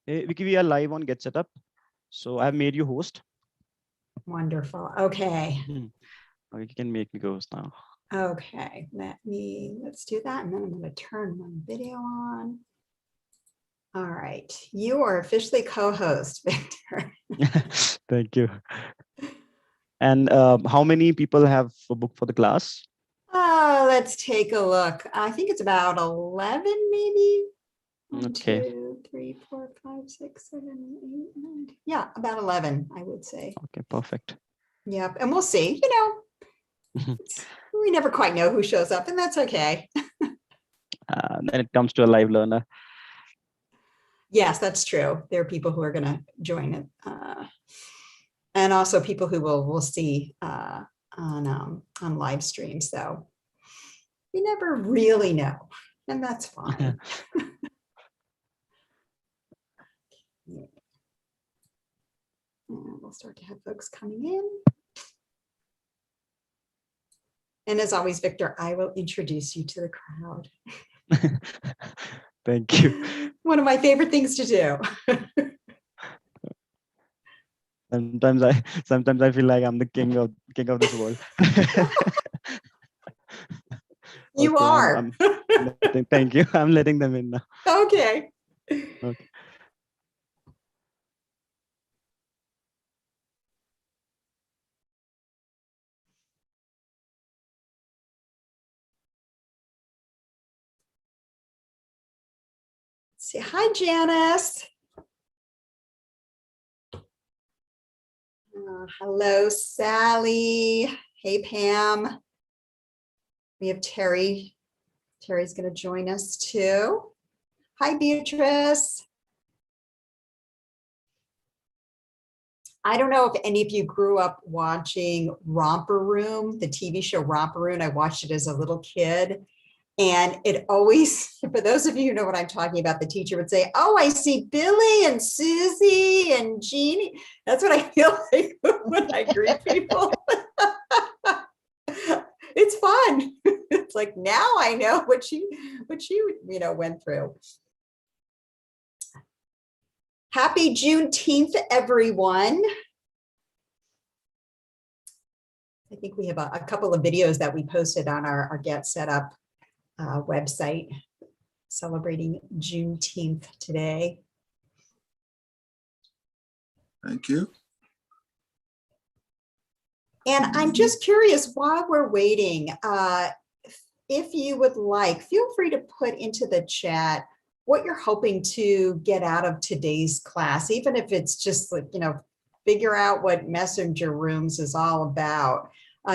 Vicky, we are live on Get Setup. So I've made you host. Wonderful. Okay. You can make me host now. Okay. Let's do that. And then I'm going to turn my video on. All right. You are officially co-host, Victor. Thank you. And how many people have booked for the class? Let's take a look. I think it's about 11, maybe. 1, Okay. 2, 3, 4, 5, 6, 7, 8, 9. Yeah, about 11, I would say. Okay, perfect. Yep. And we'll see, we never quite know who shows up, and that's okay. Then it comes to a live learner. Yes, that's true. There are people who are going to join it. And also people who we'll see on live stream. So we never really know, and that's fine. And we'll start to have folks coming in. And as always, Victor, I will introduce you to the crowd. Thank you. One of my favorite things to do. Sometimes I feel like I'm the king of this world. You okay, are. Thank you. I'm letting them in now. Okay. Okay. Say hi, Janice. Hello, Sally. Hey, Pam. We have Terry. Terry's going to join us too. Hi, Beatrice. I don't know if any of you grew up watching Romper Room, the TV show Romper Room. I watched it as a little kid. And it always, for those of you who know what I'm talking about, the teacher would say, oh, I see Billy and Susie and Jeannie. That's what I feel like when I greet people. It's fun. It's like, now I know what she went through. Happy Juneteenth, everyone. I think we have a couple of videos that we posted on our Get Set Up website celebrating Juneteenth today. Thank you. And I'm just curious, while we're waiting, if you would like, feel free to put into the chat what you're hoping to get out of today's class, even if it's just like, figure out what Messenger Rooms is all about.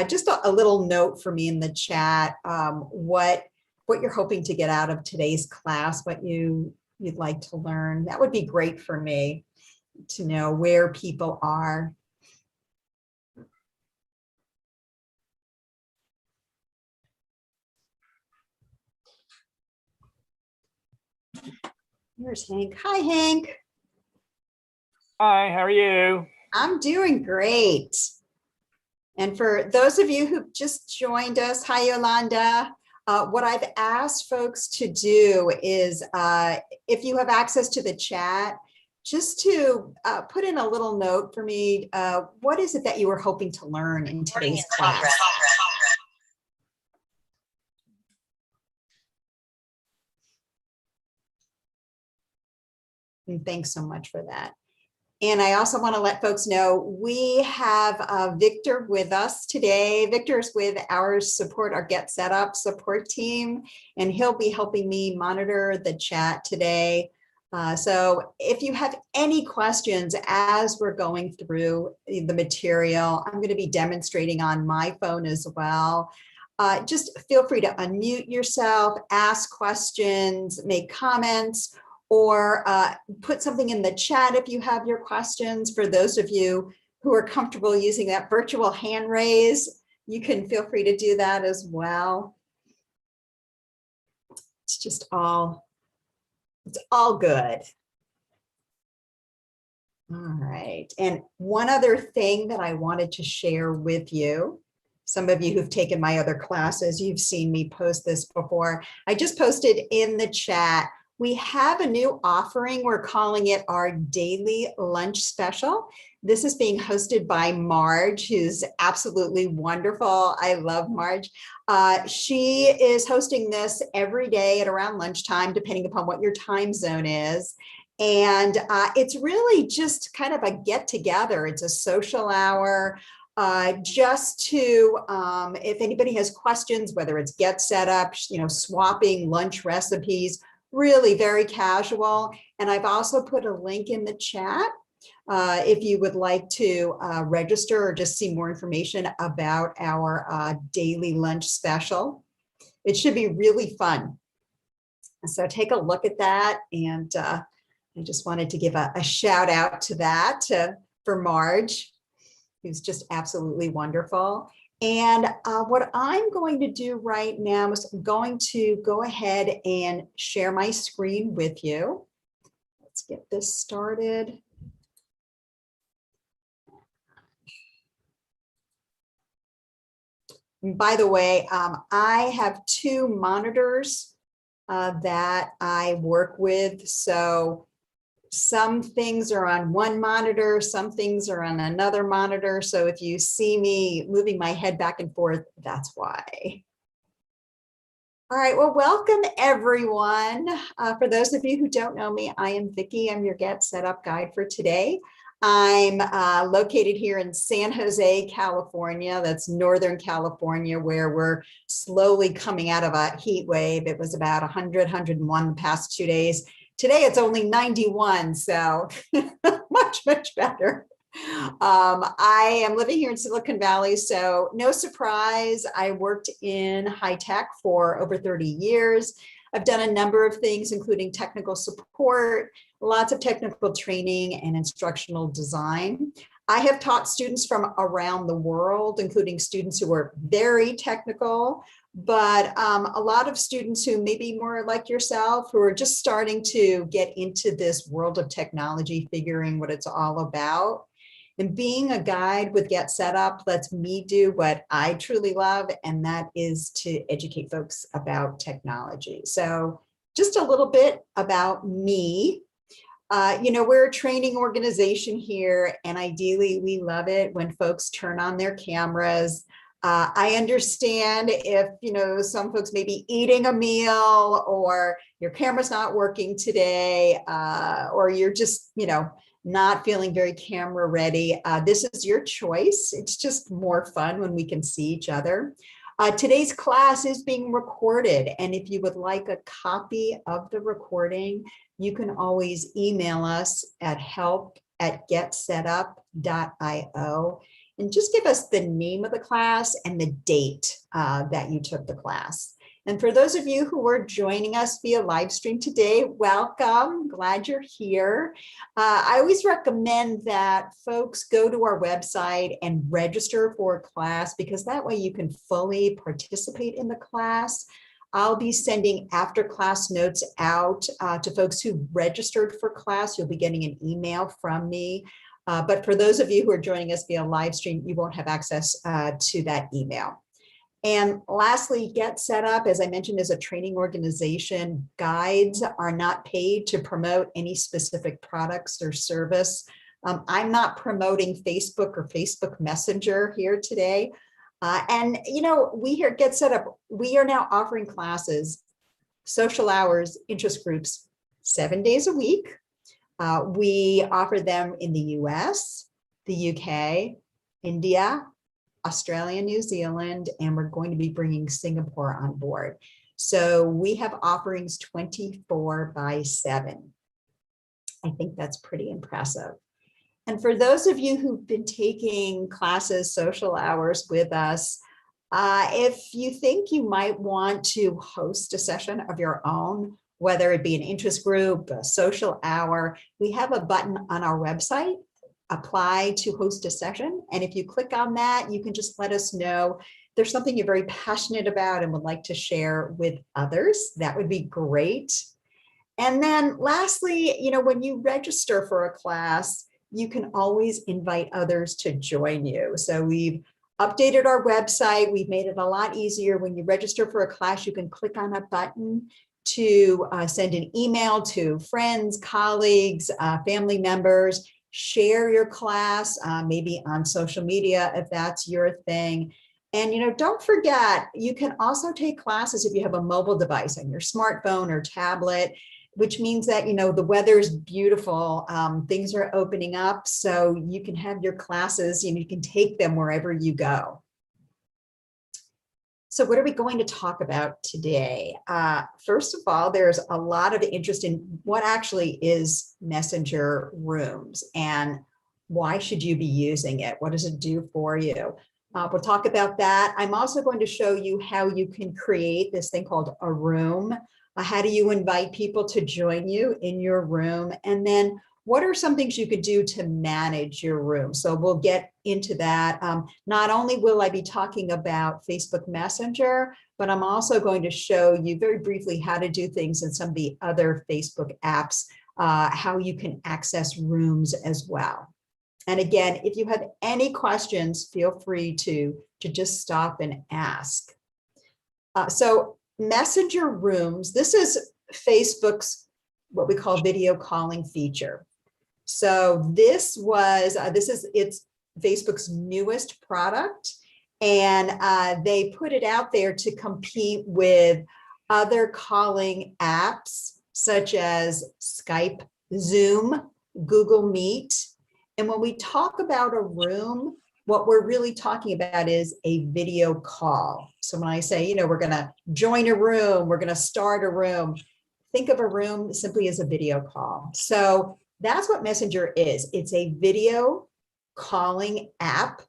Just a little note for me in the chat, what you're hoping to get out of today's class, what you'd like to learn. That would be great for me to know where people are. Here's Hank. Hi, Hank. Hi, how are you? I'm doing great. And for those of you who've just joined us, hi, Yolanda. What I've asked folks to do is, if you have access to the chat, just to put in a little note for me, what is it that you were hoping to learn in today's class? And thanks so much for that. And I also want to let folks know we have Victor with us today. Victor's with our Get Set Up support team, and he'll be helping me monitor the chat today. So if you have any questions as we're going through the material, I'm going to be demonstrating on my phone as well. Just feel free to unmute yourself, ask questions, make comments, or put something in the chat if you have your questions. For those of you who are comfortable using that virtual hand raise, you can feel free to do that as well. It's just it's all good. All right. And one other thing that I wanted to share with you, some of you who've taken my other classes, you've seen me post this before. I just posted in the chat We have a new offering. We're calling it our Daily Lunch Special. This is being hosted by Marge, who's absolutely wonderful. I love Marge. She is hosting this every day at around lunchtime, depending upon what your time zone is. And it's really just kind of a get together. It's a social hour. Just to, if anybody has questions, whether it's get set up, swapping lunch recipes, really very casual. And I've also put a link in the chat if you would like to register or just see more information about our daily lunch special. It should be really fun. So take a look at that. And I just wanted to give a shout out to that for Marge, who's just absolutely wonderful. And what I'm going to do right now is I'm going to go ahead and share my screen with you. Let's get this started. And by the way, I have two monitors that I work with. So some things are on one monitor, some things are on another monitor. So if you see me moving my head back and forth, that's why. All right, well, welcome everyone. For those of you who don't know me, I am Vicki. I'm your Get Set Up guide for today. I'm located here in San Jose, California. That's Northern California, where we're slowly coming out of a heat wave. It was about 100, 101 the past 2 days. Today it's only 91, so much better. I am living here in Silicon Valley, so no surprise, I worked in high tech for over 30 years. I've done a number of things, including technical support, lots of technical training and instructional design. I have taught students from around the world, including students who are very technical, but a lot of students who may be more like yourself, who are just starting to get into this world of technology, figuring what it's all about. And being a guide with Get Set Up lets me do what I truly love, and that is to educate folks about technology. So just a little bit about me. We're a training organization here, and ideally we love it when folks turn on their cameras. I understand if, some folks may be eating a meal, or your camera's not working today, or you're just, not feeling very camera ready. This is your choice. It's just more fun when we can see each other. Today's class is being recorded, and if you would like a copy of the recording, you can always email us at help@getsetup.io and just give us the name of the class and the date that you took the class. And for those of you who are joining us via live stream today, welcome. Glad you're here. I always recommend that folks go to our website and register for a class, because that way you can fully participate in the class. I'll be sending after class notes out to folks who registered for class. You'll be getting an email from me. But for those of you who are joining us via live stream, you won't have access to that email. And lastly, Get Set Up, as I mentioned, is a training organization. Guides are not paid to promote any specific products or service. I'm not promoting Facebook or Facebook Messenger here today. We here at Get Set Up, we are now offering classes, social hours, interest groups, 7 days a week. We offer them in the US, the UK, India, Australia, New Zealand, and we're going to be bringing Singapore on board. So we have offerings 24/7. I think that's pretty impressive. And for those of you who've been taking classes, social hours with us, if you think you might want to host a session of your own, whether it be an interest group, a social hour, we have a button on our website, apply to host a session. And if you click on that, you can just let us know there's something you're very passionate about and would like to share with others. That would be great. And then lastly, when you register for a class, you can always invite others to join you. So we've updated our website. We've made it a lot easier. When you register for a class, you can click on a button. to send an email to friends, colleagues, family members, share your class, maybe on social media if that's your thing. And, don't forget, you can also take classes if you have a mobile device on your smartphone or tablet, which means that, the weather's beautiful, things are opening up, so you can have your classes, you can take them wherever you go. So what are we going to talk about today? First of all, there's a lot of interest in what actually is Messenger Rooms and why should you be using it? What does it do for you? We'll talk about that. I'm also going to show you how you can create this thing called a room. How do you invite people to join you in your room? And then what are some things you could do to manage your room? So we'll get into that. Not only will I be talking about Facebook Messenger, but I'm also going to show you very briefly how to do things in some of the other Facebook apps, how you can access rooms as well. And again, if you have any questions, feel free to just stop and ask. So Messenger Rooms, this is Facebook's what we call video calling feature. So this is it's Facebook's newest product, and they put it out there to compete with other calling apps such as Skype, Zoom, Google Meet. And when we talk about a room, what we're really talking about is a video call. So when I say, we're going to join a room, we're going to start a room, think of a room simply as a video call. So that's what Messenger is. It's a video calling app.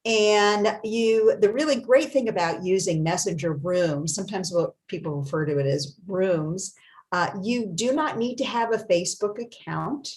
And the really great thing about using Messenger Rooms, sometimes what people refer to it as rooms, you do not need to have a Facebook account.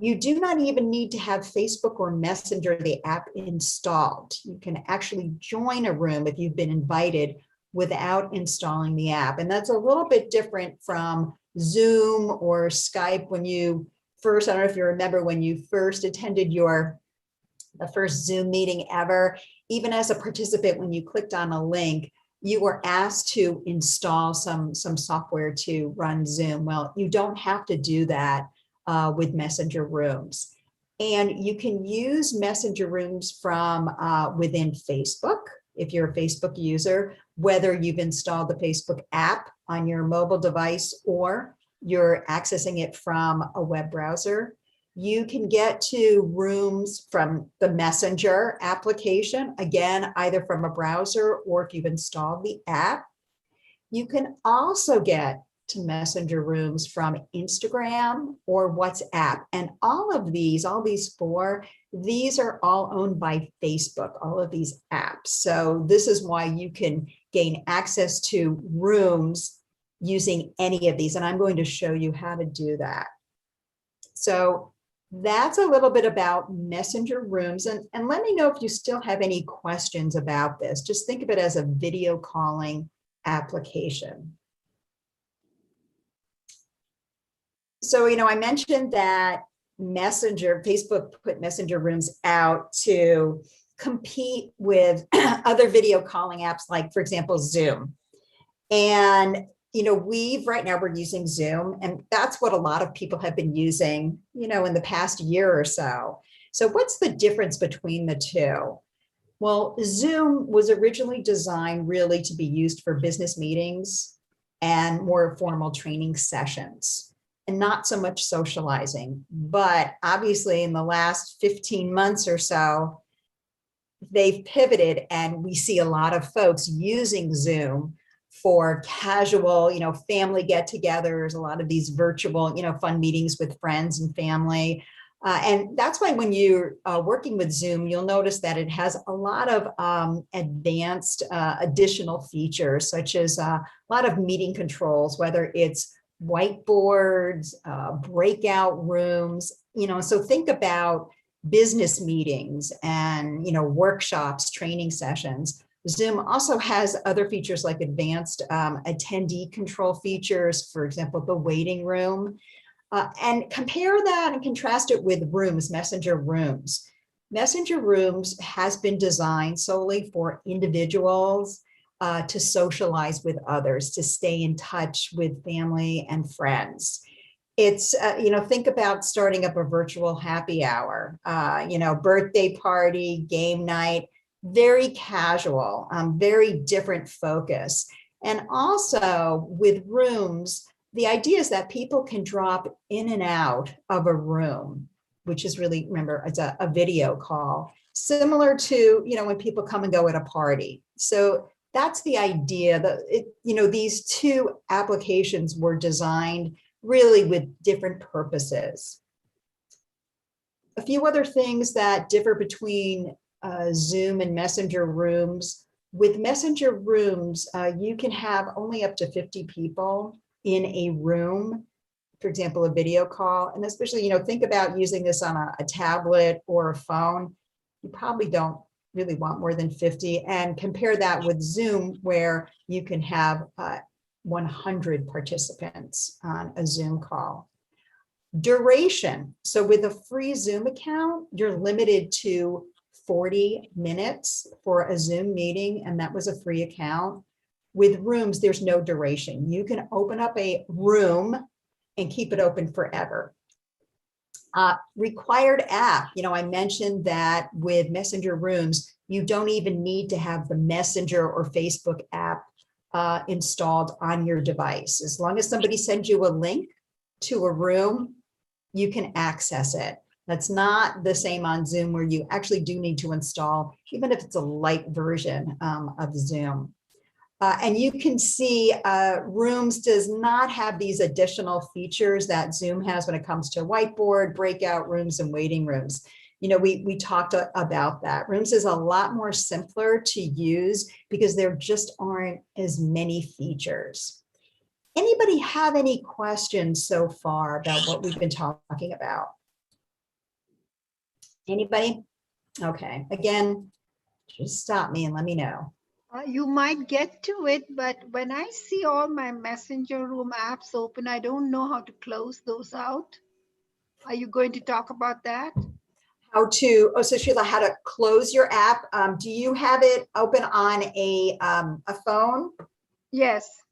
You do not even need to have Facebook or Messenger, the app, installed. You can actually join a room if you've been invited without installing the app. And that's a little bit different from Zoom or Skype when you first, I don't know if you remember when you first attended the first Zoom meeting ever, even as a participant, when you clicked on a link, you were asked to install some software to run Zoom. Well, you don't have to do that with Messenger Rooms. And you can use Messenger Rooms from within Facebook, if you're a Facebook user, whether you've installed the Facebook app on your mobile device or you're accessing it from a web browser. You can get to Rooms from the Messenger application, again, either from a browser or if you've installed the app. You can also get to Messenger Rooms from Instagram or WhatsApp. And all these four, these are all owned by Facebook, all of these apps. So this is why you can gain access to Rooms using any of these. And I'm going to show you how to do that. So that's a little bit about Messenger Rooms. And let me know if you still have any questions about this. Just think of it as a video calling application. So, I mentioned that Facebook put Messenger Rooms out to compete with other video calling apps, like, for example, Zoom. And, right now we're using Zoom, and that's what a lot of people have been using, in the past year or so. So what's the difference between the two? Well, Zoom was originally designed really to be used for business meetings and more formal training sessions, and not so much socializing. But obviously in the last 15 months or so, they've pivoted, and we see a lot of folks using Zoom for casual, family get-togethers, a lot of these virtual, fun meetings with friends and family. And that's why when you're working with Zoom, you'll notice that it has a lot of advanced additional features, such as a lot of meeting controls, whether it's whiteboards, breakout rooms, so think about business meetings and, workshops, training sessions. Zoom also has other features like advanced attendee control features, for example, the waiting room. And compare that and contrast it with Rooms, Messenger Rooms. Messenger Rooms has been designed solely for individuals to socialize with others, to stay in touch with family and friends. It's, think about starting up a virtual happy hour, birthday party, game night, very casual, very different focus. And also with rooms, the idea is that people can drop in and out of a room, which is really, remember, it's a video call, similar to, when people come and go at a party. So that's the idea that, these two applications were designed really with different purposes. A few other things that differ between Zoom and Messenger Rooms. With Messenger Rooms, you can have only up to 50 people in a room, for example, a video call. And especially, think about using this on a tablet or a phone. You probably don't really want more than 50. And compare that with Zoom, where you can have 100 participants on a Zoom call. Duration. So with a free Zoom account, you're limited to 40 minutes for a Zoom meeting, and that was a free account. With Rooms, there's no duration. You can open up a room and keep it open forever. Required app. I mentioned that with Messenger Rooms, you don't even need to have the Messenger or Facebook app installed on your device. As long as somebody sends you a link to a room, you can access it. That's not the same on Zoom, where you actually do need to install, even if it's a light version of Zoom. And you can see Rooms does not have these additional features that Zoom has when it comes to whiteboard, breakout rooms, and waiting rooms. We talked about that. Rooms is a lot more simpler to use because there just aren't as many features. Anybody have any questions so far about what we've been talking about? Anybody? Okay, again, just stop me and let me know. You might get to it, but when I see all my Messenger Room apps open, I don't know how to close those out. Are you going to talk about that? So Sheila, how to close your app. Do you have it open on a phone? Yes.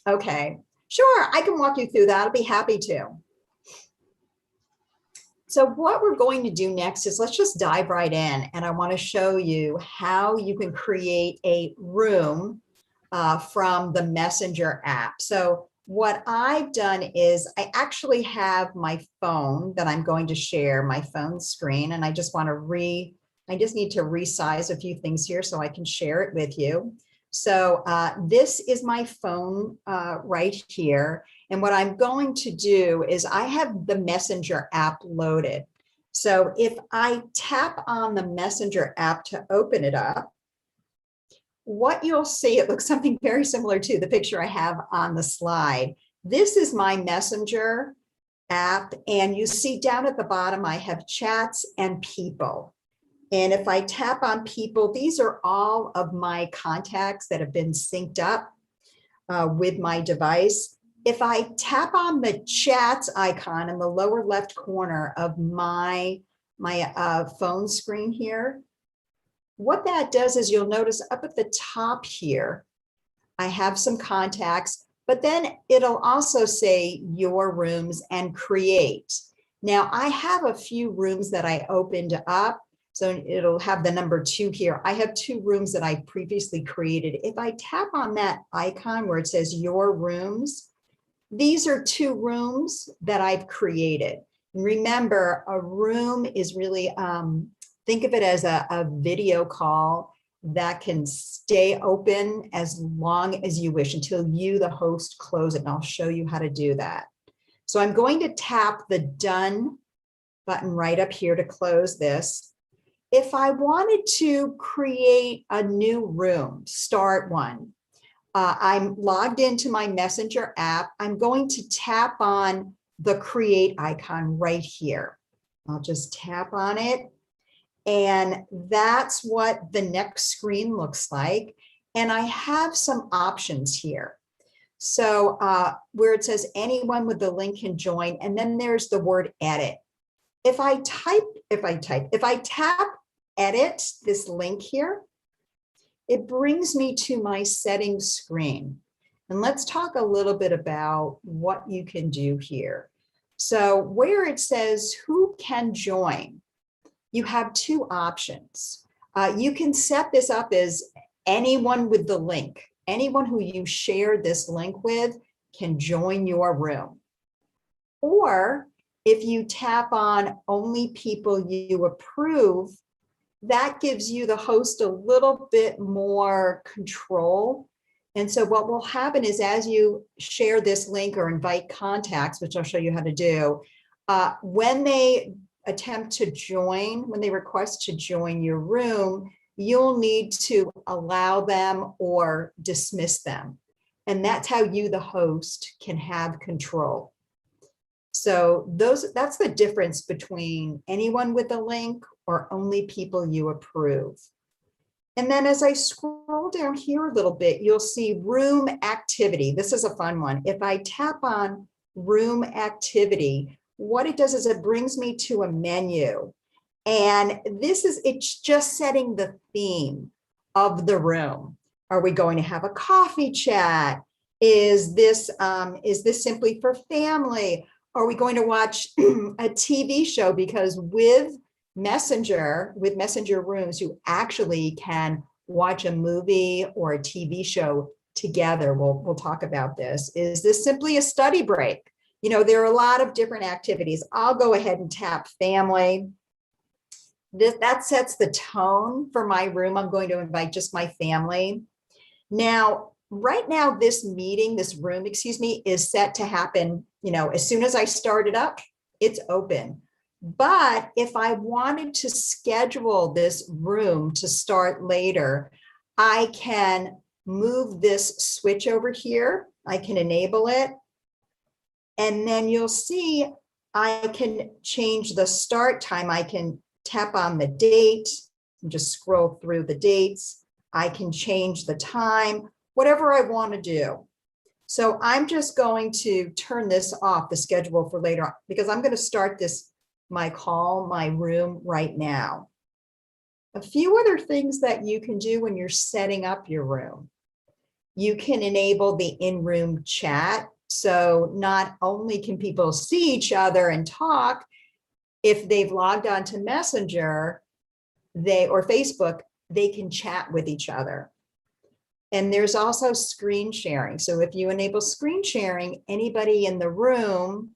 Okay, sure, I can walk you through that. I'll be happy to. So what we're going to do next is let's just dive right in, and I want to show you how you can create a room from the Messenger app. So what I've done is I actually have my phone that I'm going to share, my phone screen, and I just want to I just need to resize a few things here so I can share it with you. So this is my phone right here. And what I'm going to do is I have the Messenger app loaded. So if I tap on the Messenger app to open it up, what you'll see, it looks something very similar to the picture I have on the slide. This is my Messenger app, and you see down at the bottom, I have chats and people. And if I tap on people, these are all of my contacts that have been synced up with my device. If I tap on the chats icon in the lower left corner of my phone screen here, what that does is you'll notice up at the top here, I have some contacts, but then it'll also say your rooms and create. Now I have a few rooms that I opened up. So it'll have the number 2 here. I have 2 rooms that I previously created. If I tap on that icon where it says your rooms, these are 2 rooms that I've created. Remember, a room is really, think of it as a video call that can stay open as long as you wish until you, the host, close it. And I'll show you how to do that. So I'm going to tap the done button right up here to close this. If I wanted to create a new room, start one, I'm logged into my Messenger app. I'm going to tap on the create icon right here. I'll just tap on it. And that's what the next screen looks like. And I have some options here. So where it says anyone with the link can join, and then there's the word edit. If I tap edit this link here, it brings me to my settings screen. And let's talk a little bit about what you can do here. So where it says who can join, you have two options. You can set this up as anyone with the link. Anyone who you share this link with can join your room. Or if you tap on only people you approve, that gives you, the host, a little bit more control. And so what will happen is, as you share this link or invite contacts, which I'll show you how to do, when they attempt to join, when they request to join your room, you'll need to allow them or dismiss them. And that's how you, the host, can have control. So that's the difference between anyone with a link or only people you approve. And then as I scroll down here a little bit, you'll see room activity. This is a fun one. If I tap on room activity, what it does is it brings me to a menu. And it's just setting the theme of the room. Are we going to have a coffee chat? Is this simply for family? Are we going to watch a TV show? Because with Messenger Rooms, you actually can watch a movie or a TV show together. We'll talk about this. Is this simply a study break? You know, there are a lot of different activities. I'll go ahead and tap family. That sets the tone for my room. I'm going to invite just my family. Now, right now, this room, is set to happen, as soon as I start it up, it's open. But if I wanted to schedule this room to start later, I can move this switch over here. I can enable it. And then you'll see I can change the start time. I can tap on the date and just scroll through the dates. I can change the time, whatever I want to do. So I'm just going to turn this off, the schedule for later, because I'm going to start my room right now. A few other things that you can do when you're setting up your room. You can enable the in-room chat. So not only can people see each other and talk, if they've logged on to Messenger or Facebook, they can chat with each other. And there's also screen sharing. So if you enable screen sharing, anybody in the room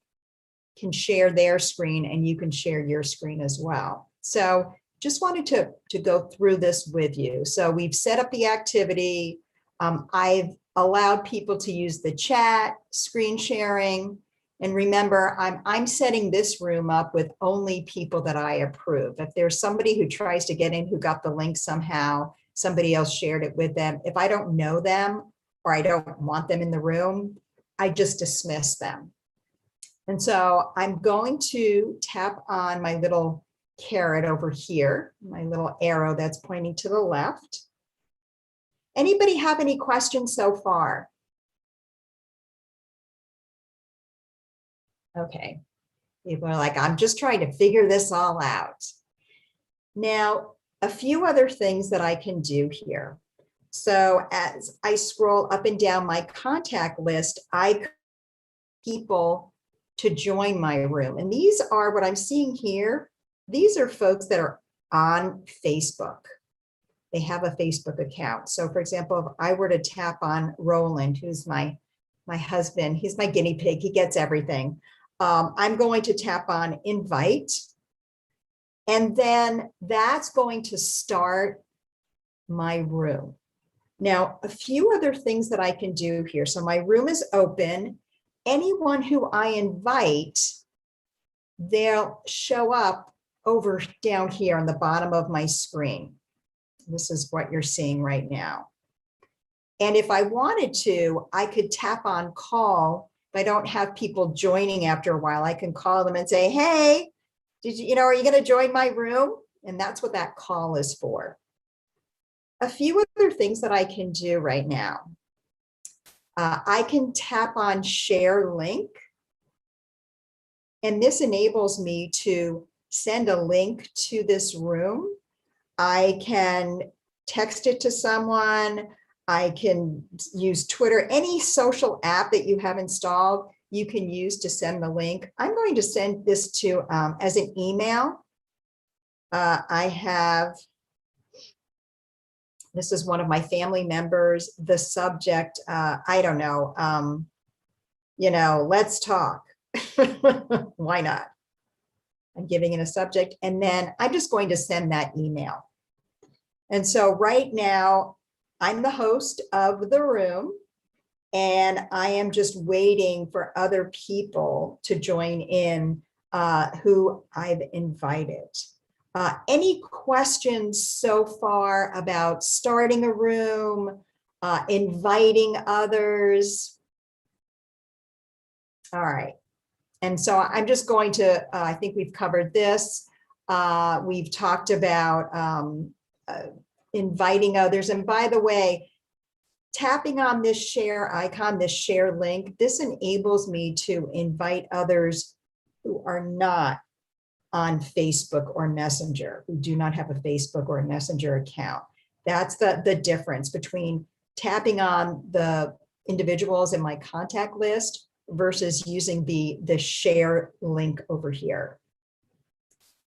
can share their screen and you can share your screen as well. So just wanted to go through this with you. So we've set up the activity. I've allowed people to use the chat, screen sharing. And remember, I'm setting this room up with only people that I approve. If there's somebody who tries to get in who got the link somehow, somebody else shared it with them, if I don't know them or I don't want them in the room, I just dismiss them. And so I'm going to tap on my little caret over here, my little arrow that's pointing to the left. Anybody have any questions so far? Okay, people are like, I'm just trying to figure this all out. Now, a few other things that I can do here. So as I scroll up and down my contact list, I people to join my room. And these are what I'm seeing here. These are folks that are on Facebook. They have a Facebook account. So for example, if I were to tap on Roland, who's my husband, he's my guinea pig, he gets everything. I'm going to tap on invite. And then that's going to start my room. Now, a few other things that I can do here. So my room is open. Anyone who I invite, they'll show up over down here on the bottom of my screen. This is what you're seeing right now. And if I wanted to, I could tap on call. If I don't have people joining after a while, I can call them and say, hey, are you going to join my room? And that's what that call is for. A few other things that I can do right now. I can tap on share link. And this enables me to send a link to this room. I can text it to someone. I can use Twitter, any social app that you have installed, you can use to send the link. I'm going to send this to as an email. I have, this is one of my family members, the subject, I don't know, let's talk. Why not? I'm giving it a subject, and then I'm just going to send that email. And so right now, I'm the host of the room, and I am just waiting for other people to join in who I've invited. Any questions so far about starting a room, inviting others? All right. And so I'm just going to, I think we've covered this. We've talked about inviting others. And by the way, tapping on this share icon, this share link, this enables me to invite others who are not on Facebook or Messenger, who do not have a Facebook or a Messenger account. That's the difference between tapping on the individuals in my contact list versus using the share link over here.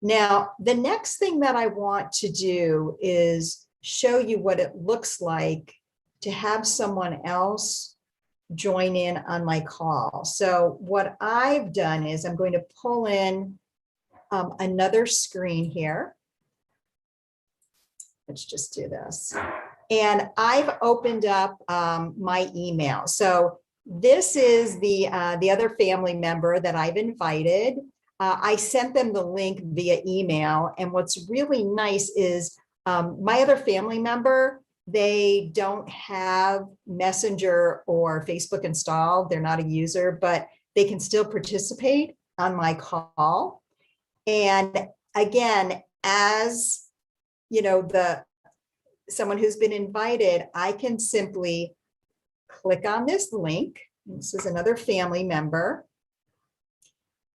Now, the next thing that I want to do is show you what it looks like to have someone else join in on my call. So what I've done is I'm going to pull in another screen here. Let's just do this. And I've opened up my email. So this is the other family member that I've invited. I sent them the link via email. And what's really nice is my other family member, they don't have Messenger or Facebook installed. They're not a user, but they can still participate on my call. And again, as someone who's been invited, I can simply click on this link. This is another family member.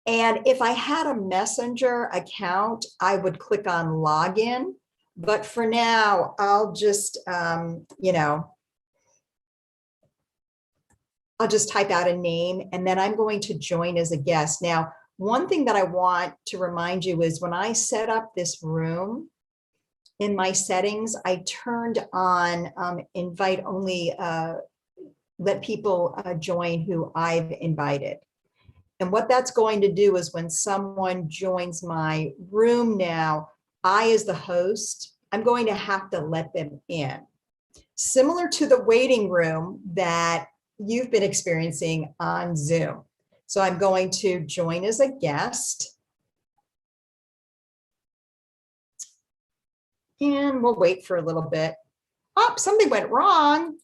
And if I had a Messenger account, I would click on login. But for now, I'll just, I'll just type out a name, and then I'm going to join as a guest. Now, one thing that I want to remind you is when I set up this room, in my settings, I turned on invite only, let people join who I've invited. And what that's going to do is when someone joins my room now, I, as the host, I'm going to have to let them in. Similar to the waiting room that you've been experiencing on Zoom. So I'm going to join as a guest. And we'll wait for a little bit. Oh, something went wrong.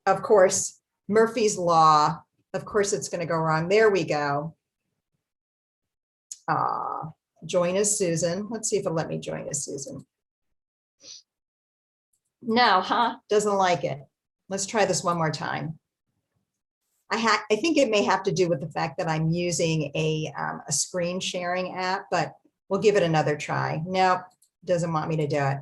Of course, Murphy's Law. Of course, it's going to go wrong. There we go. Join as Susan. Let's see if it'll let me join as Susan. No, doesn't like it. Let's try this one more time. I think it may have to do with the fact that I'm using a screen sharing app, but we'll give it another try. Nope, doesn't want me to do it.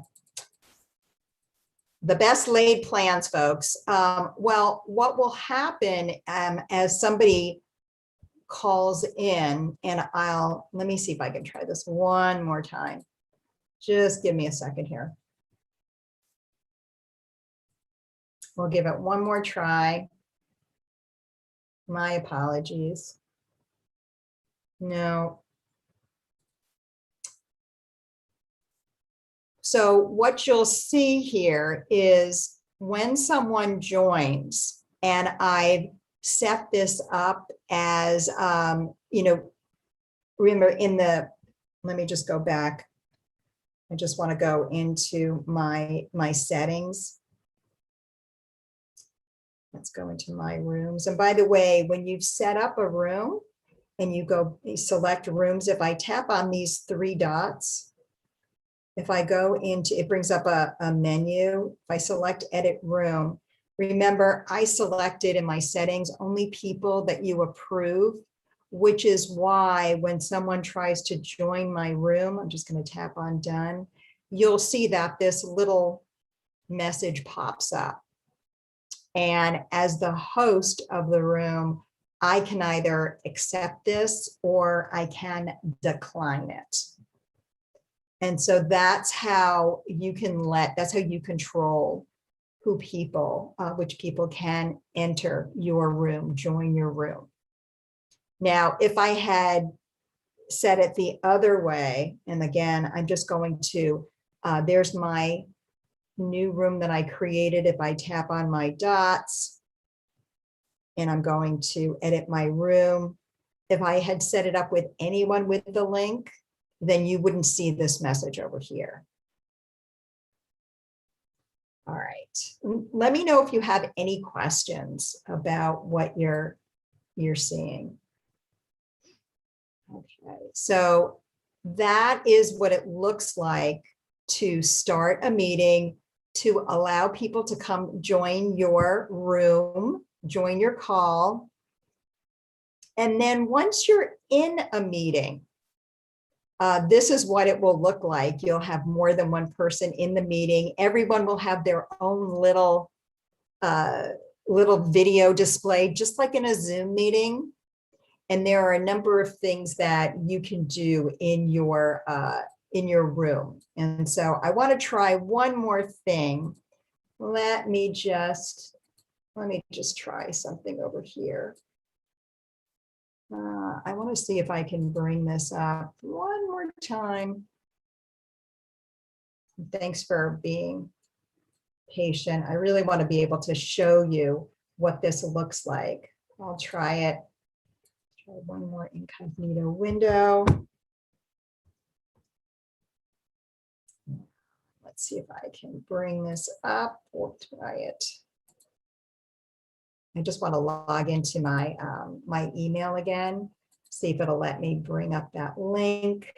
The best laid plans, folks. Well, what will happen as somebody calls in, and let me see if I can try this one more time. Just give me a second here. We'll give it one more try. My apologies. No. So what you'll see here is when someone joins, and I've set this up as, remember let me just go back. I just want to go into my settings. Let's go into my rooms. And by the way, when you've set up a room and you select rooms, if I tap on these three dots, if I go into, it brings up a menu. If I select edit room, remember I selected in my settings only people that you approve, which is why when someone tries to join my room, I'm just going to tap on done. You'll see that this little message pops up. And as the host of the room, I can either accept this or I can decline it. And so that's how you that's how you control who people, which people can enter your room, join your room. Now, if I had said it the other way, and again, I'm just going to, there's my new room that I created. If I tap on my dots and I'm going to edit my room, if I had set it up with anyone with the link, then you wouldn't see this message over here. All right, let me know if you have any questions about what you're seeing. Okay, so that is what it looks like to start a meeting, to allow people to come join your room, join your call. And then once you're in a meeting, this is what it will look like. You'll have more than one person in the meeting. Everyone will have their own little video display, just like in a Zoom meeting. And there are a number of things that you can do in your room. And so I want to try one more thing. Let me just try something over here. I want to see if I can bring this up one more time. Thanks for being patient. I really want to be able to show you what this looks like. I'll try it. Try one more incognito window. Let's see if I can bring this up. We'll try it. I just want to log into my my email again, see if it'll let me bring up that link.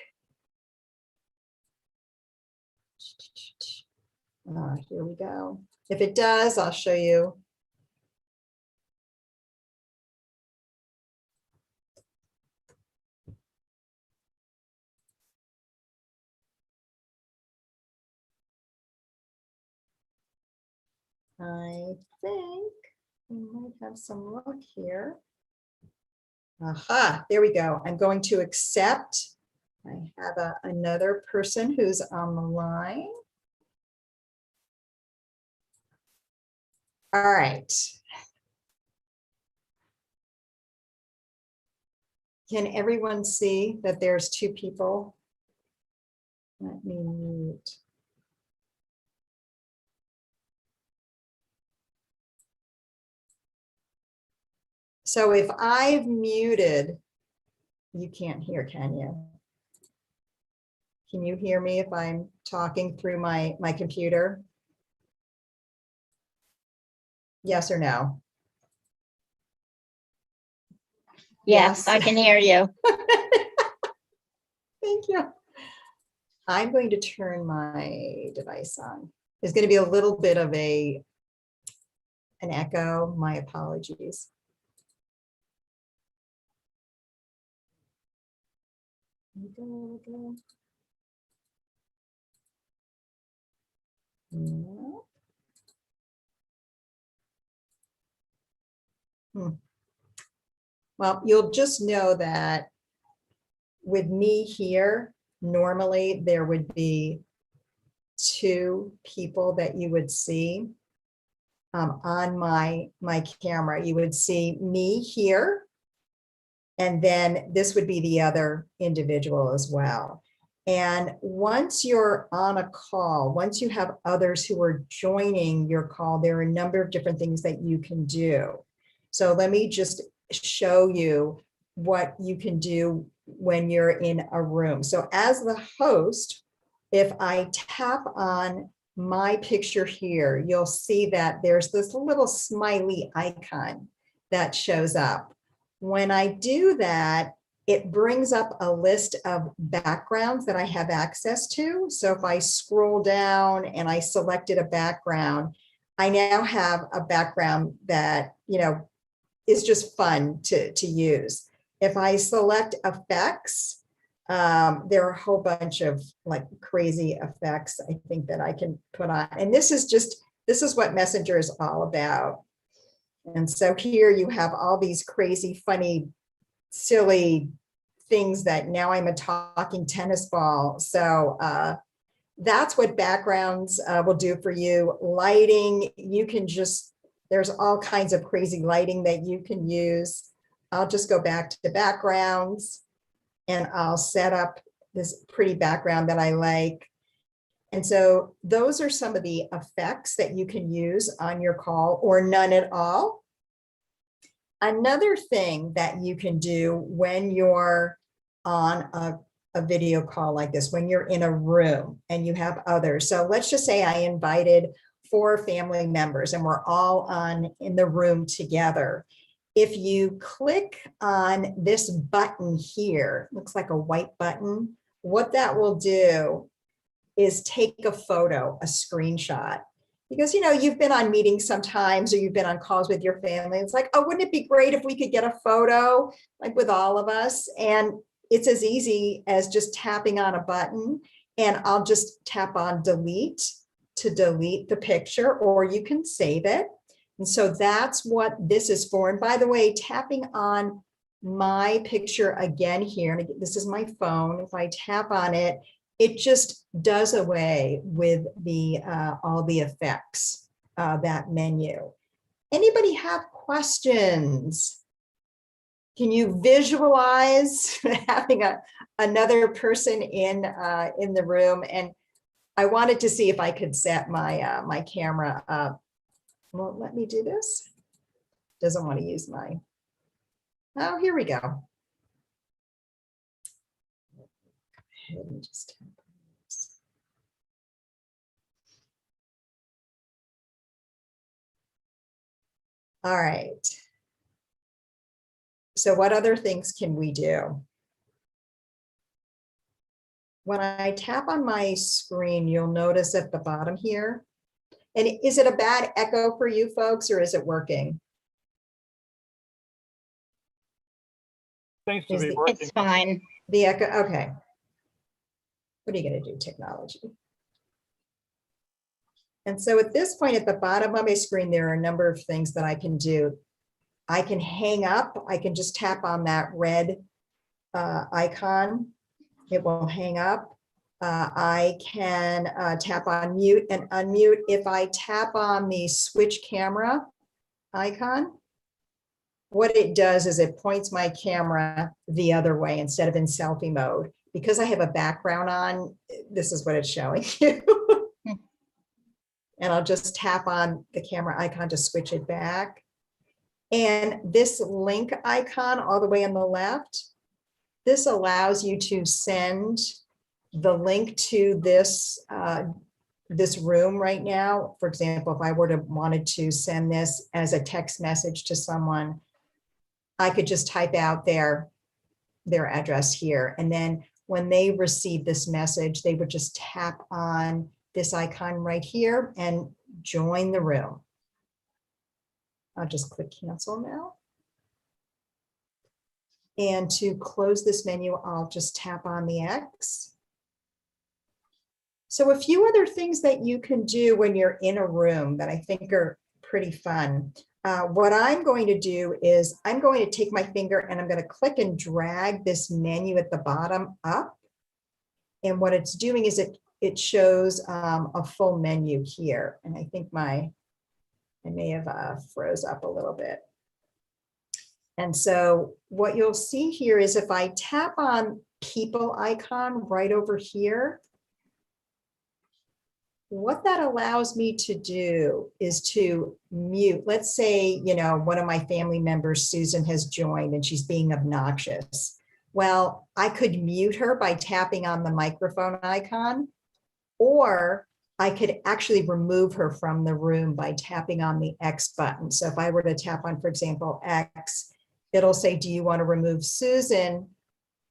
Here we go. If it does, I'll show you. I think we might have some luck here. Aha, there we go. I'm going to accept. I have another person who's on the line. All right. Can everyone see that there's two people? Let me mute. So if I've muted, you can't hear, can you? Can you hear me if I'm talking through my computer? Yes or no? Yes, I can hear you. Thank you. I'm going to turn my device on. There's going to be a little bit of an echo. My apologies. Go. No. Well, you'll just know that with me here, normally there would be two people that you would see on my camera. You would see me here, and then this would be the other individual as well. And once you're on a call, once you have others who are joining your call, there are a number of different things that you can do. So let me just show you what you can do when you're in a room. So as the host, if I tap on my picture here, you'll see that there's this little smiley icon that shows up. When I do that, it brings up a list of backgrounds that I have access to. So if I scroll down and I selected a background, I now have a background that, you know, is just fun to use. If I select effects, There are a whole bunch of like crazy effects I think that I can put on. And this is what Messenger is all about. And so here you have all these crazy, funny, silly things that now I'm a talking tennis ball. So that's what backgrounds will do for you. Lighting, you can just, there's all kinds of crazy lighting that you can use. I'll just go back to the backgrounds and I'll set up this pretty background that I like. And so those are some of the effects that you can use on your call, or none at all. Another thing that you can do when you're on a video call like this, when you're in a room and you have others. So let's just say I invited 4 family members and we're all in the room together. If you click on this button here, looks like a white button, what that will do is take a photo, a screenshot. Because, you know, you've been on meetings sometimes, or you've been on calls with your family. It's like, oh, wouldn't it be great if we could get a photo like with all of us? And it's as easy as just tapping on a button, and I'll just tap on delete to delete the picture, or you can save it. And so that's what this is for. And by the way, tapping on my picture again here, and this is my phone. If I tap on it, it just does away with the all the effects, that menu. Anybody have questions? Can you visualize having another person in the room? And I wanted to see if I could set my my camera up. Won't let me do this. Doesn't want to use my. Oh, here we go. Go ahead and just tap on this. All right. So what other things can we do? When I tap on my screen, you'll notice at the bottom here, and is it a bad echo for you folks, or is it working? Seems to Is be the- working. It's fine. The echo, okay. What are you going to do, technology? And so at this point, at the bottom of my screen, there are a number of things that I can do. I can hang up. I can just tap on that red icon. It will hang up. I can tap on mute and unmute. If I tap on the switch camera icon, what it does is it points my camera the other way instead of in selfie mode. Because I have a background on, this is what it's showing you. And I'll just tap on the camera icon to switch it back. And this link icon all the way on the left, this allows you to send the link to this, this room right now. For example, if I were to wanted to send this as a text message to someone, I could just type out their address here. And then when they receive this message, they would just tap on this icon right here and join the room. I'll just click cancel now. And to close this menu, I'll just tap on the X. So a few other things that you can do when you're in a room that I think are pretty fun. What I'm going to do is I'm going to take my finger and I'm going to click and drag this menu at the bottom up. And what it's doing is it shows a full menu here. And I think I may have froze up a little bit. And so what you'll see here is if I tap on people icon right over here, what that allows me to do is to mute. Let's say, you know, one of my family members, Susan, has joined and she's being obnoxious. Well, I could mute her by tapping on the microphone icon, or I could actually remove her from the room by tapping on the X button. So if I were to tap on, for example, X, it'll say, do you want to remove Susan?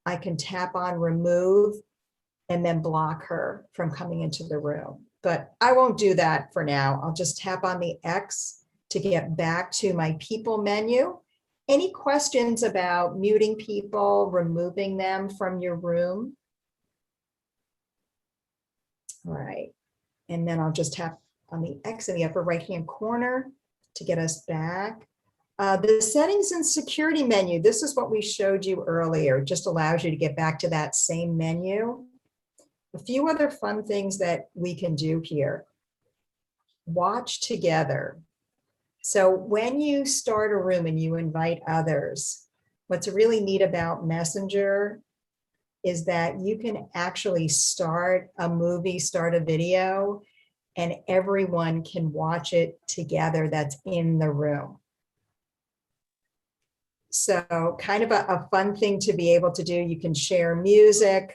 I can tap on remove and then block her from coming into the room. But I won't do that for now. I'll just tap on the X to get back to my people menu. Any questions about muting people, removing them from your room? All right, and then I'll just tap on the X in the upper right-hand corner to get us back. The settings and security menu, this is what we showed you earlier. It just allows you to get back to that same menu. A few other fun things that we can do here. Watch together. So when you start a room and you invite others, what's really neat about Messenger is that you can actually start a movie, start a video, and everyone can watch it together that's in the room. So kind of a fun thing to be able to do. You can share music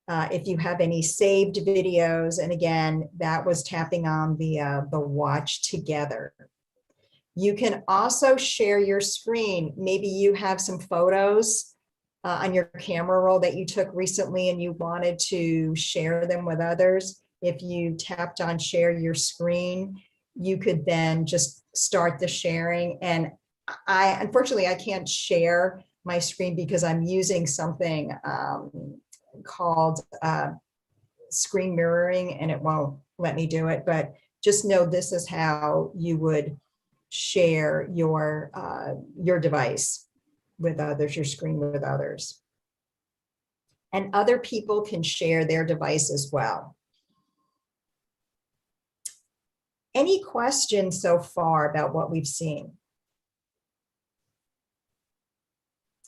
if you have any saved videos. And again, that was tapping on the watch together. You can also share your screen. Maybe you have some photos on your camera roll that you took recently and you wanted to share them with others. If you tapped on share your screen, you could then just start the sharing. And unfortunately, I can't share my screen because I'm using something called screen mirroring, and it won't let me do it. But just know this is how you would share your device with others, your screen with others. And other people can share their device as well. Any questions so far about what we've seen?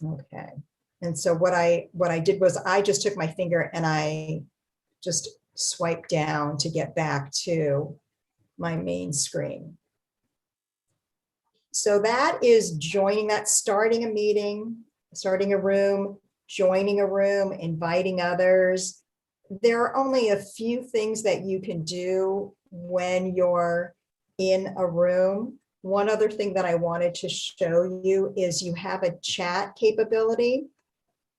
Okay, and so what I did was I just took my finger and I just swiped down to get back to my main screen. So that is joining, that's starting a meeting, starting a room, joining a room, inviting others. There are only a few things that you can do when you're in a room. One other thing that I wanted to show you is you have a chat capability.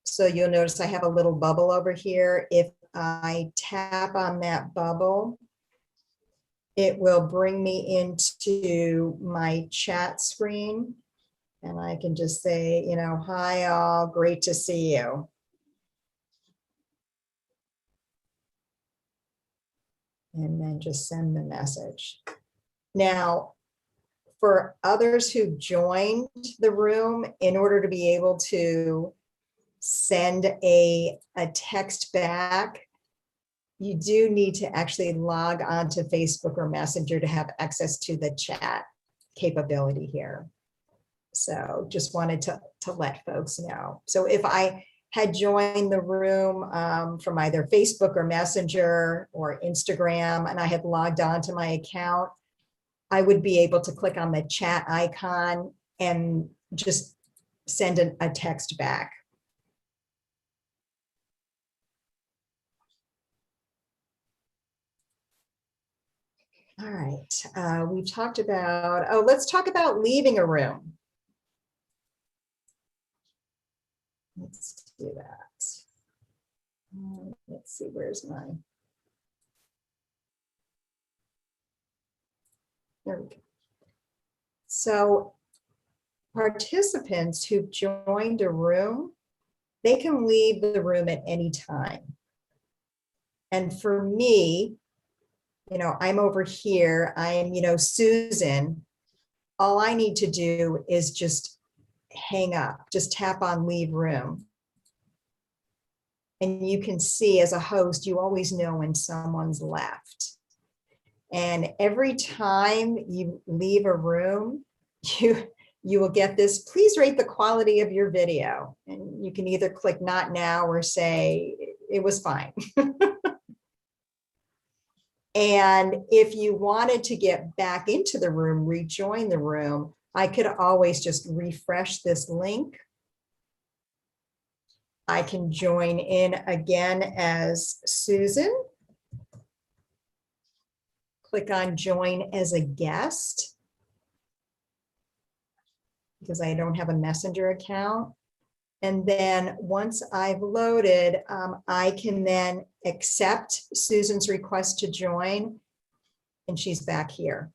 So you'll notice I have a little bubble over here. If I tap on that bubble, it will bring me into my chat screen. And I can just say, you know, hi all, great to see you. And then just send the message. Now, for others who joined the room, in order to be able to send a text back, you do need to actually log on to Facebook or Messenger to have access to the chat capability here. So just wanted to let folks know. So if I had joined the room from either Facebook or Messenger or Instagram, and I had logged on to my account, I would be able to click on the chat icon and just send a text back. All right, we've talked about, oh, let's talk about leaving a room. Let's do that. Let's see, where's mine? There we go. So participants who've joined a room, they can leave the room at any time. And for me, you know, I'm over here, I'm, you know, Susan. All I need to do is just hang up, just tap on leave room. And you can see as a host, you always know when someone's left. And every time you leave a room, you will get this, please rate the quality of your video. And you can either click not now or say, it was fine. And if you wanted to get back into the room, rejoin the room, I could always just refresh this link. I can join in again as Susan. Click on join as a guest because I don't have a Messenger account. And then once I've loaded, I can then accept Susan's request to join, and she's back here.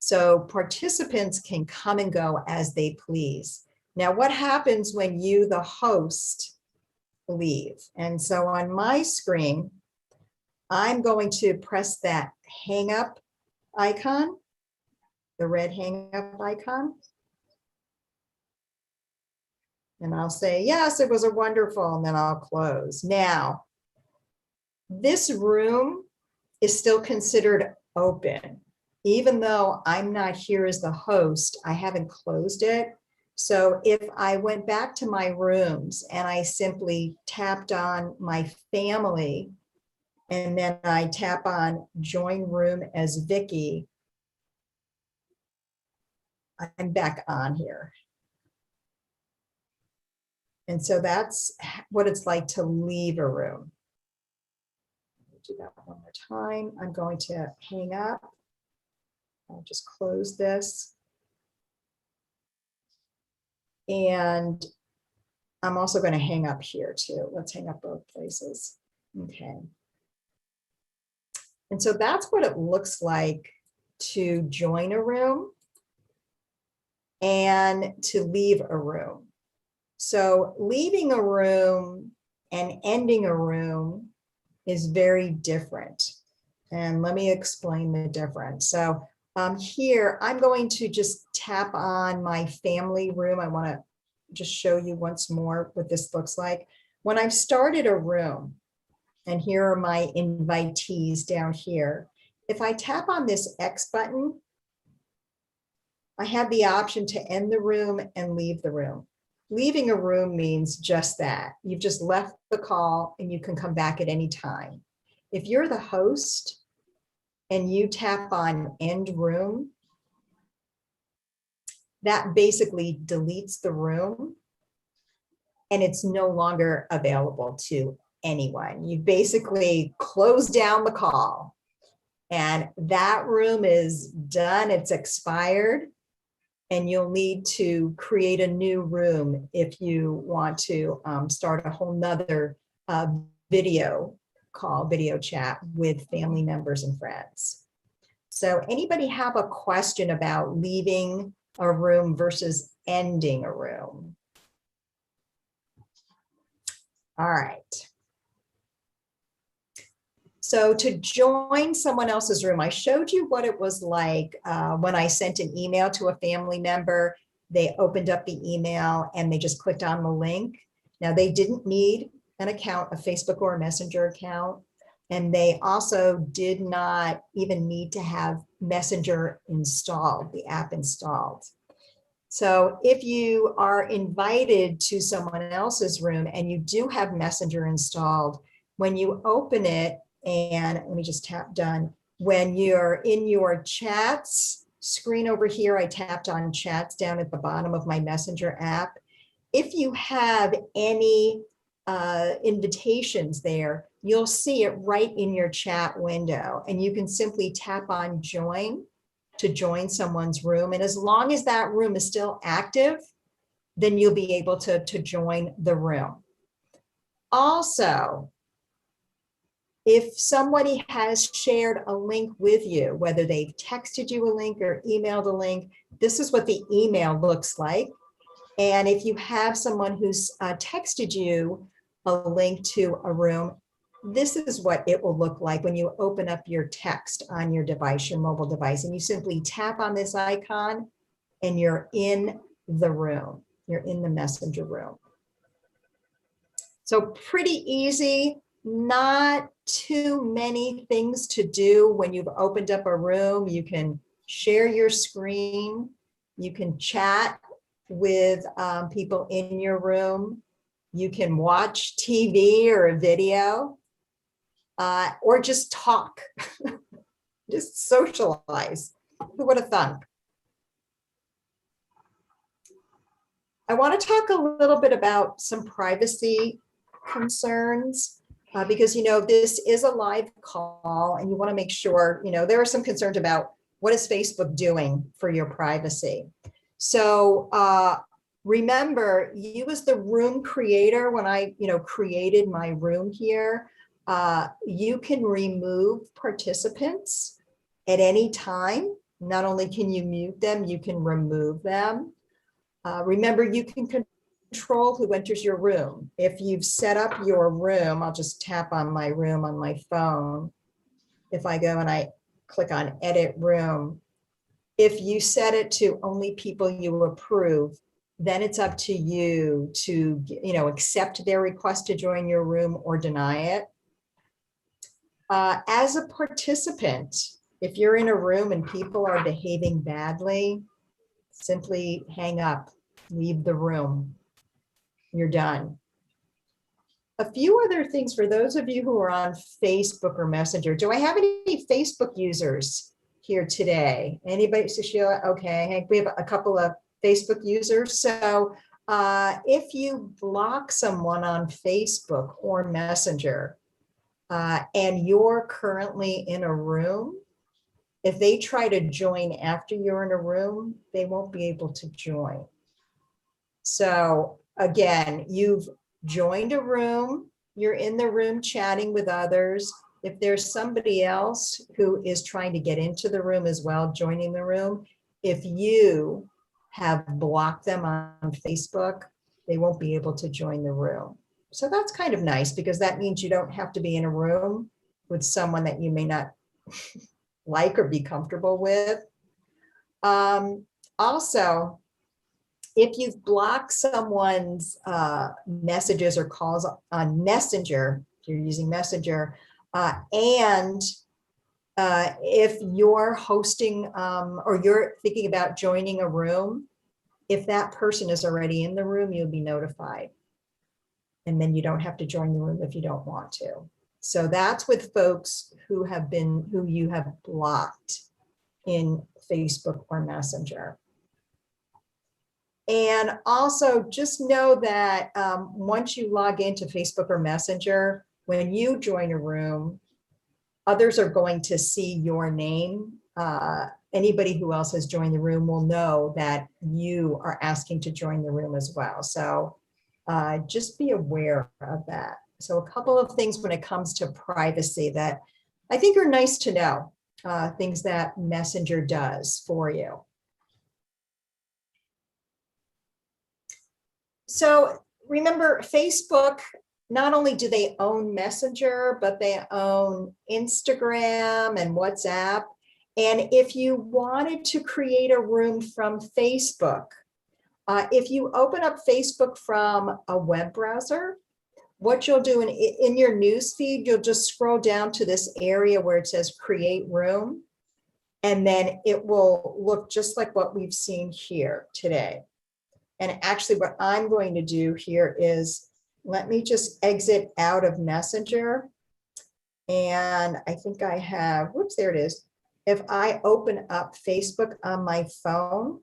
So participants can come and go as they please. Now, what happens when you, the host, leave? And so on my screen, I'm going to press that hang up icon, the red hang up icon. And I'll say, yes, it was a wonderful, and then I'll close. Now, this room is still considered open. Even though I'm not here as the host, I haven't closed it. So if I went back to my rooms and I simply tapped on my family, and then I tap on join room as Vicky, I'm back on here. And so that's what it's like to leave a room. Do that one more time. I'm going to hang up. I'll just close this. And I'm also going to hang up here too. Let's hang up both places. Okay. And so that's what it looks like to join a room and to leave a room. So leaving a room and ending a room is very different. And let me explain the difference. So here, I'm going to just tap on my family room. I want to just show you once more what this looks like. When I've started a room, and here are my invitees down here, if I tap on this X button, I have the option to end the room and leave the room. Leaving a room means just that. You've just left the call and you can come back at any time. If you're the host and you tap on end room, that basically deletes the room and it's no longer available to anyone. You basically close down the call and that room is done, it's expired, and you'll need to create a new room if you want to start a whole nother video call, video chat with family members and friends. So anybody have a question about leaving a room versus ending a room? All right. So to join someone else's room, I showed you what it was like when I sent an email to a family member. They opened up the email and they just clicked on the link. Now they didn't need an account, a Facebook or a Messenger account. And they also did not even need to have Messenger installed, the app installed. So if you are invited to someone else's room and you do have Messenger installed, when you open it, and let me just tap done, when you're in your chats screen over here, I tapped on chats down at the bottom of my Messenger app. If you have any invitations there, you'll see it right in your chat window, and you can simply tap on join to join someone's room. And as long as that room is still active, then you'll be able to join the room. Also, if somebody has shared a link with you, whether they've texted you a link or emailed a link, this is what the email looks like. And if you have someone who's texted you a link to a room, this is what it will look like when you open up your text on your device, your mobile device, and you simply tap on this icon and you're in the room. You're in the Messenger room. So pretty easy, not too many things to do when you've opened up a room. You can share your screen. You can chat with people in your room. You can watch TV or a video, or just talk, just socialize. Who would have thunk? I want to talk a little bit about some privacy concerns because, you know, this is a live call and you want to make sure, you know, there are some concerns about what is Facebook doing for your privacy. So remember, you as the room creator, when I, you know, created my room here, you can remove participants at any time Not only can you mute them, you can remove them. Remember, you can control who enters your room. If you've set up your room, I'll just tap on my room on my phone. If I go and I click on edit room, if you set it to only people you approve, then it's up to you to, accept their request to join your room or deny it. As a participant, if you're in a room and people are behaving badly, simply hang up, leave the room. You're done. A few other things for those of you who are on Facebook or Messenger. Do I have any Facebook users here today? Anybody, Sushila? Okay, we have a couple of Facebook users. So if you block someone on Facebook or Messenger and you're currently in a room, if they try to join after you're in a room, they won't be able to join. So again, you've joined a room, you're in the room chatting with others. If there's somebody else who is trying to get into the room as well, joining the room, if you have blocked them on Facebook, they won't be able to join the room. So that's kind of nice because that means you don't have to be in a room with someone that you may not like or be comfortable with. Also, if you've blocked someone's messages or calls on Messenger, if you're using Messenger, and if you're hosting or you're thinking about joining a room, if that person is already in the room, you'll be notified. And then you don't have to join the room if you don't want to. So that's with folks who you have blocked in Facebook or Messenger. And also just know that once you log into Facebook or Messenger, when you join a room, others are going to see your name. Anybody who else has joined the room will know that you are asking to join the room as well. So just be aware of that. So a couple of things when it comes to privacy that I think are nice to know, things that Messenger does for you. So remember, Facebook, not only do they own Messenger, but they own Instagram and WhatsApp. And if you wanted to create a room from Facebook, if you open up Facebook from a web browser, what you'll do in your news feed, you'll just scroll down to this area where it says create room. And then it will look just like what we've seen here today. And actually what I'm going to do here is, let me just exit out of Messenger. And I think I have, whoops, there it is. If I open up Facebook on my phone,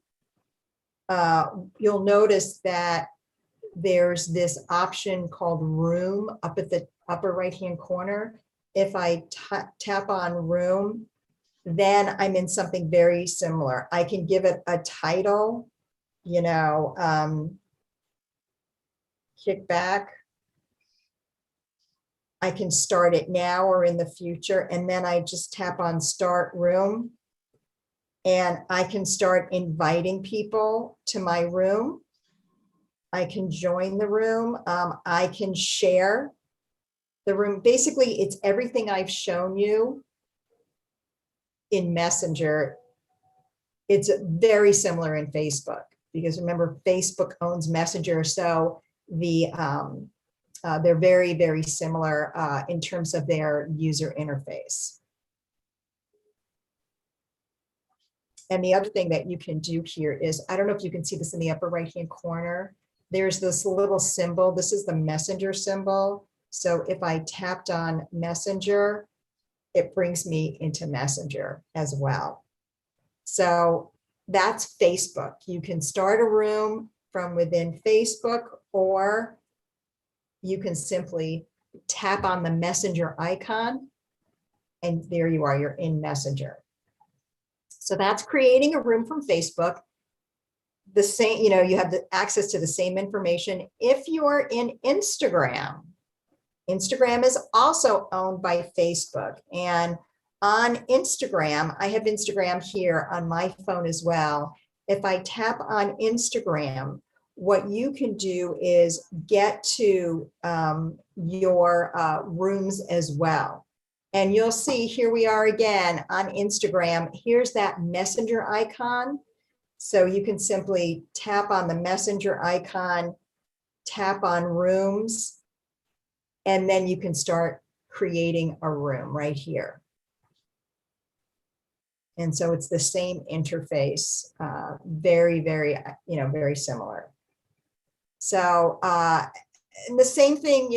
you'll notice that there's this option called room up at the upper right-hand corner. If I tap on room, then I'm in something very similar. I can give it a title, kick back. I can start it now or in the future, and then I just tap on start room, and I can start inviting people to my room. I can join the room. I can share the room. Basically, it's everything I've shown you in Messenger. It's very similar in Facebook because remember, Facebook owns Messenger. So they're very, very similar in terms of their user interface. And the other thing that you can do here is, I don't know if you can see this in the upper right-hand corner. There's this little symbol. This is the Messenger symbol. So if I tapped on Messenger, it brings me into Messenger as well. So that's Facebook. You can start a room from within Facebook, or you can simply tap on the Messenger icon, and there you are, you're in Messenger. So that's creating a room from Facebook. The same, you have the access to the same information. If you're in Instagram, Instagram is also owned by Facebook. And on Instagram, I have Instagram here on my phone as well. If I tap on Instagram, what you can do is get to your rooms as well. And you'll see here we are again on Instagram. Here's that messenger icon. So you can simply tap on the messenger icon, tap on rooms, and then you can start creating a room right here. And so it's the same interface, very, very, very similar. So and the same thing,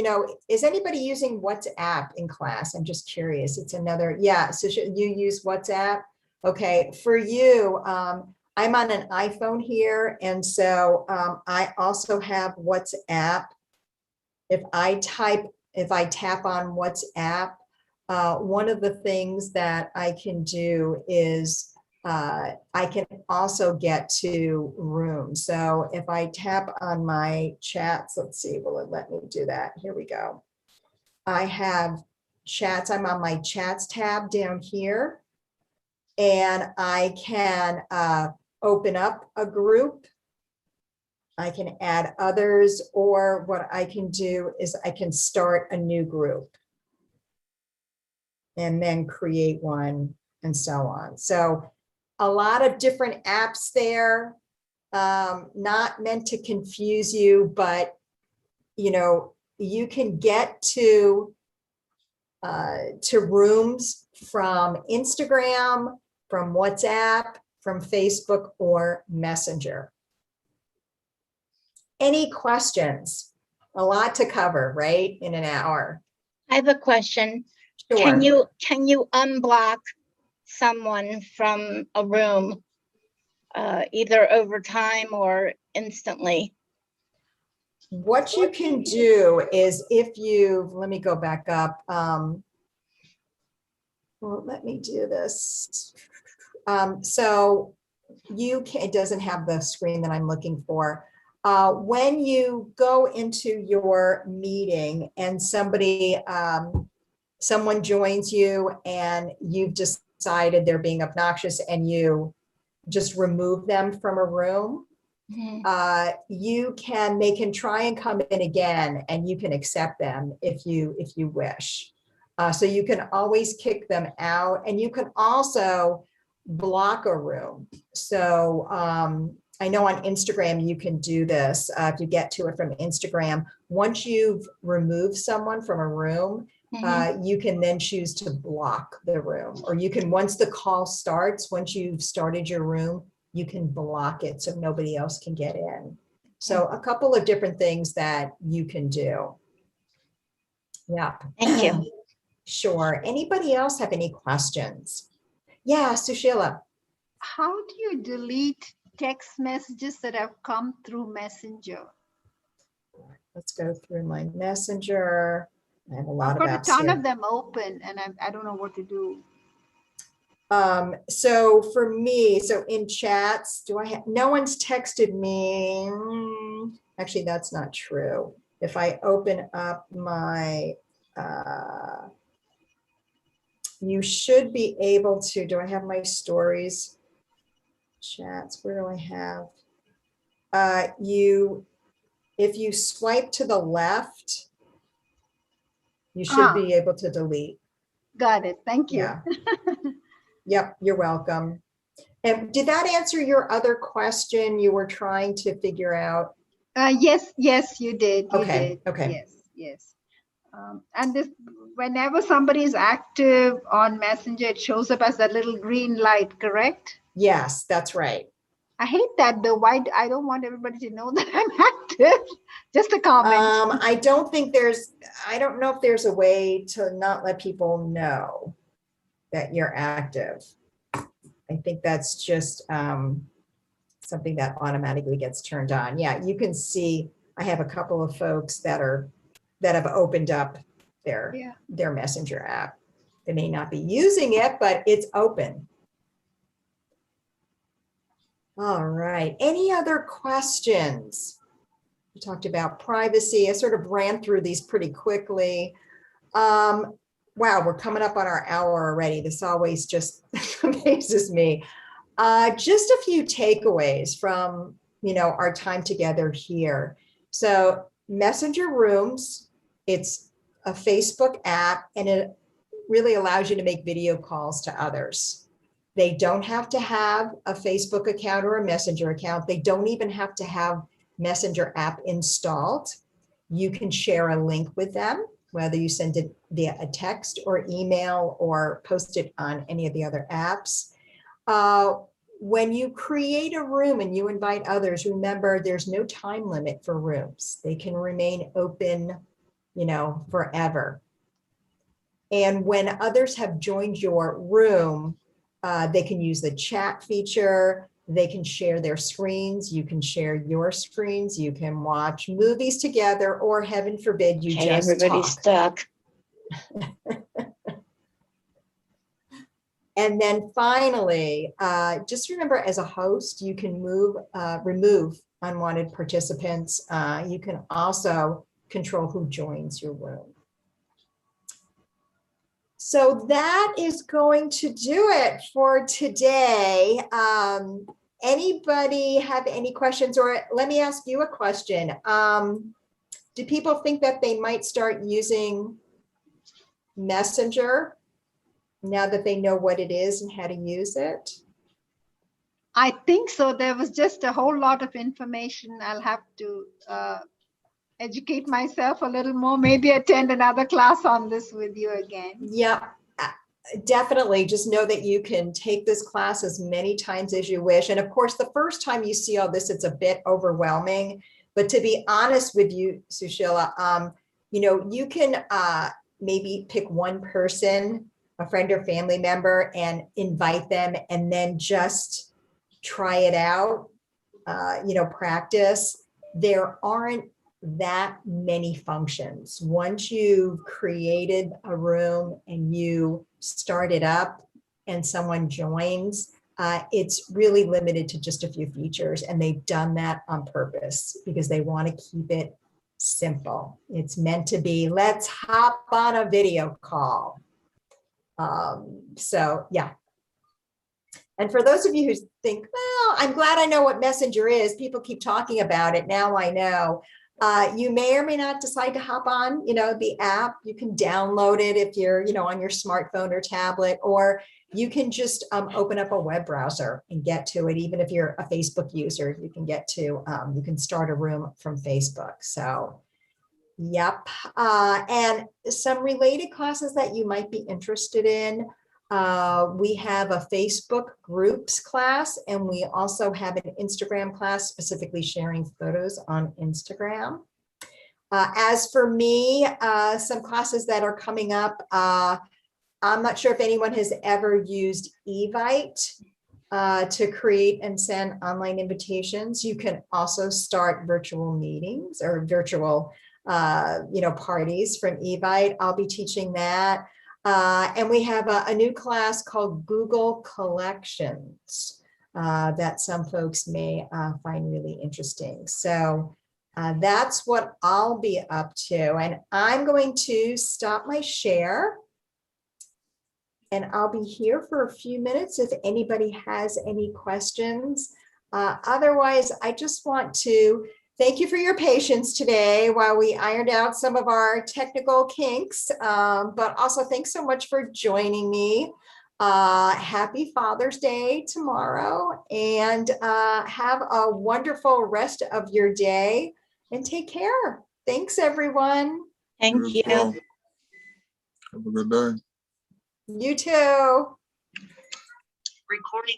is anybody using WhatsApp in class? I'm just curious. It's another, yeah. So you use WhatsApp? Okay, for you, I'm on an iPhone here. And so I also have WhatsApp. If I tap on WhatsApp, one of the things that I can do is I can also get to rooms. So if I tap on my chats, let's see, will it let me do that? Here we go. I have chats. I'm on my chats tab down here, and I can open up a group. I can add others, or what I can do is I can start a new group and then create one and so on. So a lot of different apps there, not meant to confuse you, but you can get to rooms from Instagram, from WhatsApp, from Facebook, or Messenger. Any questions? A lot to cover, right? In an hour. I have a question. Sure. Can you unblock someone from a room either over time or instantly? What you can do is let me go back up. Well, let me do this. So it doesn't have the screen that I'm looking for. When you go into your meeting and someone joins you and you've decided they're being obnoxious and you just remove them from a room, Mhm. they can try and come in again, and you can accept them if you wish. So you can always kick them out, and you can also block a room. So I know on Instagram you can do this. If you get to it from Instagram, once you've removed someone from a room, you can then choose to block the room, or you can, once the call starts, once you've started your room, you can block it so nobody else can get in. So a couple of different things that you can do. Yeah. Thank you. Sure. Anybody else have any questions? Yeah, Sushila. How do you delete text messages that have come through Messenger? Let's go through my Messenger. I have a lot I've of got a apps ton here. of them open, and I don't know what to do. So for me, so in chats, no one's texted me. Actually, that's not true. If I open up my, you should be able to, do I have my stories? Chats, where do I have? If you swipe to the left, you should be able to delete. Got it. Thank you. Yeah. Yep, you're welcome. And did that answer your other question you were trying to figure out? Yes, you did. You Okay, did. okay. Yes. And this, whenever somebody is active on Messenger, it shows up as that little green light, correct? Yes, that's right. I hate that though. Why? I don't want everybody to know that I'm active. Just a comment. I don't know if there's a way to not let people know that you're active. I think that's just something that automatically gets turned on. Yeah, you can see I have a couple of folks that have opened up their Messenger app. They may not be using it, but it's open. All right. Any other questions? We talked about privacy. I sort of ran through these pretty quickly. wow, we're coming up on our hour already. This always just amazes me. Just a few takeaways from, our time together here. So Messenger Rooms, it's a Facebook app, and it really allows you to make video calls to others. They don't have to have a Facebook account or a Messenger account. They don't even have to have Messenger app installed. You can share a link with them, whether you send it via a text or email or post it on any of the other apps. When you create a room and you invite others, remember there's no time limit for rooms. They can remain open, forever. And when others have joined your room, they can use the chat feature. They can share their screens. You can share your screens. You can watch movies together, or heaven forbid, you Okay, just everybody's talk. stuck. And then finally, just remember, as a host, you can remove unwanted participants. You can also control who joins your room. So that is going to do it for today. Anybody have any questions? Or let me ask you a question. Do people think that they might start using Messenger now that they know what it is and how to use it? I think so. There was just a whole lot of information. I'll have to educate myself a little more, maybe attend another class on this with you again. Yeah, definitely. Just know that you can take this class as many times as you wish. And of course, the first time you see all this, it's a bit overwhelming. But to be honest with you, Sushila, you can maybe pick one person, a friend or family member, and invite them, and then just try it out, practice. There aren't that many functions. Once you've created a room and you start it up and someone joins, it's really limited to just a few features, and they've done that on purpose because they want to keep it simple. It's meant to be, let's hop on a video call. So yeah. And for those of you who think, well, I'm glad I know what Messenger is. People keep talking about it. Now I know. You may or may not decide to hop on, the app. You can download it if you're, on your smartphone or tablet, or you can just open up a web browser and get to it. Even if you're a Facebook user, you can get to, you can start a room from Facebook. So, yep. And some related classes that you might be interested in. We have a Facebook groups class, and we also have an Instagram class specifically sharing photos on Instagram. As for me, some classes that are coming up, I'm not sure if anyone has ever used Evite to create and send online invitations. You can also start virtual meetings or virtual parties from Evite. I'll be teaching that. And we have a new class called Google Collections that some folks may find really interesting. So that's what I'll be up to. And I'm going to stop my share. And I'll be here for a few minutes if anybody has any questions. Otherwise, I just want to thank you for your patience today while we ironed out some of our technical kinks, but also thanks so much for joining me. Happy Father's Day tomorrow, and have a wonderful rest of your day, and take care. Thanks, everyone. Thank you. Have a good day. You too. Recording